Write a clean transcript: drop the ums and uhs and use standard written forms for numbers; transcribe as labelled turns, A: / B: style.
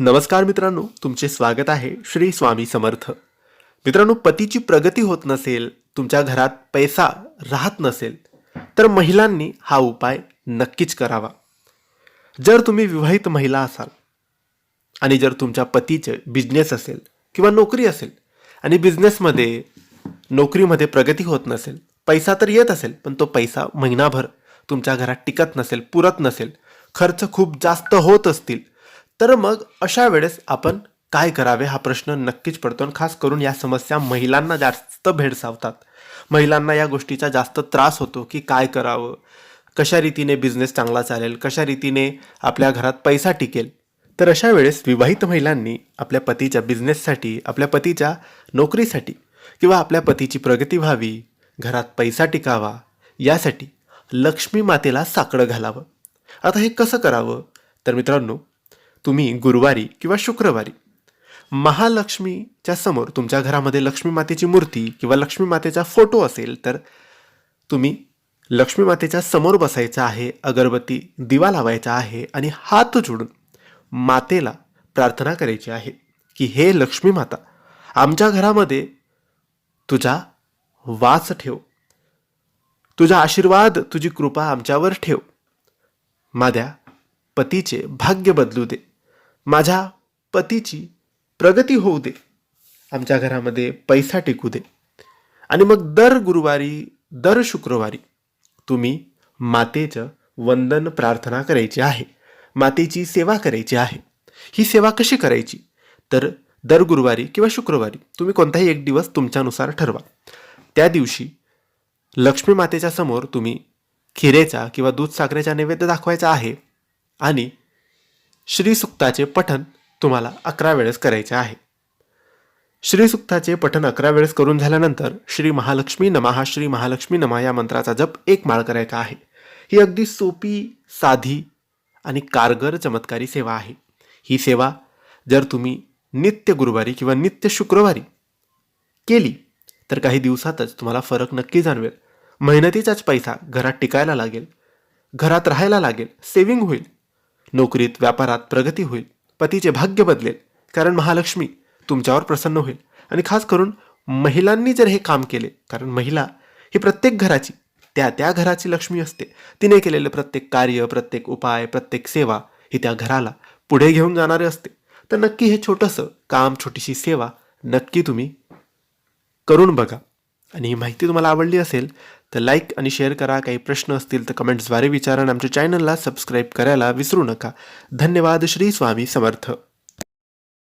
A: नमस्कार मित्रांनो, तुमचे स्वागत आहे श्री स्वामी समर्थ. मित्रांनो, पतीची प्रगती होत नसेल, तुमच्या घरात पैसा राहत नसेल, तर महिलांनी हा उपाय नक्कीच करावा. जर तुम्ही विवाहित महिला असाल आणि जर तुमच्या पतीचे बिझनेस असेल किंवा नोकरी असेल आणि बिझनेसमध्ये नोकरीमध्ये प्रगती होत नसेल, पैसा तर येत असेल पण तो पैसा महिनाभर तुमच्या घरात टिकत नसेल, पुरत नसेल, खर्च खूप जास्त होत असतील, तर मग अशा वेळेस आपण काय करावे हा प्रश्न नक्कीच पडतो. आणि खास करून या समस्या महिलांना जास्त भेडसावतात. महिलांना या गोष्टीचा जास्त त्रास होतो की काय करावं, कशा रीतीने बिझनेस चांगला चालेल, कशा रीतीने आपल्या घरात पैसा टिकेल. तर अशा वेळेस विवाहित महिलांनी आपल्या पतीच्या बिझनेससाठी, आपल्या पतीच्या नोकरीसाठी किंवा आपल्या पतीची प्रगती व्हावी, घरात पैसा टिकावा, यासाठी लक्ष्मी मातेला साकडं घालावं. आता हे कसं करावं? तर मित्रांनो, तुम्ही गुरुवारी किंवा शुक्रवारी महालक्ष्मीच्या समोर, तुमच्या घरामध्ये लक्ष्मी मातेची मूर्ती किंवा लक्ष्मी मातेचा फोटो असेल तर तुम्ही लक्ष्मी मातेच्या समोर बसायचं आहे, अगरबत्ती दिवा लावायचा आहे आणि हात जोडून मातेला प्रार्थना करायची आहे की हे लक्ष्मी माता, आमच्या घरामध्ये तुझा वास ठेव, तुझा आशीर्वाद, तुझी कृपा आमच्यावर ठेव, माझ्या पतीचे भाग्य बदलू दे, माझ्या पतीची प्रगती होऊ दे, आमच्या घरामध्ये पैसा टिकू दे. आणि मग दर गुरुवारी, दर शुक्रवारी तुम्ही मातेचं वंदन प्रार्थना करायची आहे, मातेची सेवा करायची आहे. ही सेवा कशी करायची? तर दर गुरुवारी किंवा शुक्रवारी तुम्ही कोणताही एक दिवस तुमच्यानुसार ठरवा. त्या दिवशी लक्ष्मी मातेच्या समोर तुम्ही खिरेचा किंवा दूध साखरेचा नैवेद्य दाखवायचा आहे आणि श्रीसुक्ताचे पठण तुम्हाला 11 वेळेस करायचे आहे. श्रीसुक्ताचे पठण 11 वेळेस करून झाल्यानंतर श्री महालक्ष्मी नमः, श्री महालक्ष्मी नमः या मंत्राचा जप 1 माळ करायचा आहे. ही अगदी सोपी, साधी आणि कारगर चमत्कारी सेवा आहे. ही सेवा जर तुम्ही नित्य गुरुवारी किंवा नित्य शुक्रवारी केली तर काही दिवसातच तुम्हाला फरक नक्की जाणवेल. मेहनतीचाच पैसा घरात टिकायला लागेल, घरात राहायला लागेल, सेव्हिंग होईल, नोकरीत व्यापारात प्रगती होईल, पतीचे भाग्य बदलेल, कारण महालक्ष्मी तुमच्यावर प्रसन्न होईल. आणि खास करून महिलांनी जर हे काम केले, कारण महिला ही प्रत्येक घराची, त्या त्या घराची लक्ष्मी असते. तिने केलेले प्रत्येक कार्य, प्रत्येक उपाय, प्रत्येक सेवा ही त्या घराला पुढे घेऊन जाणारे असते. तर नक्की हे छोटंसं काम, छोटीशी सेवा नक्की तुम्ही करून बघा. आणि ही माहिती तुम्हाला आवडली असेल तर लाईक आणि शेअर करा. काही प्रश्न असतील तर कमेंट्सद्वारे विचारा. आमच्या चॅनलला सबस्क्राईब करायला विसरू नका. धन्यवाद. श्री स्वामी समर्थ.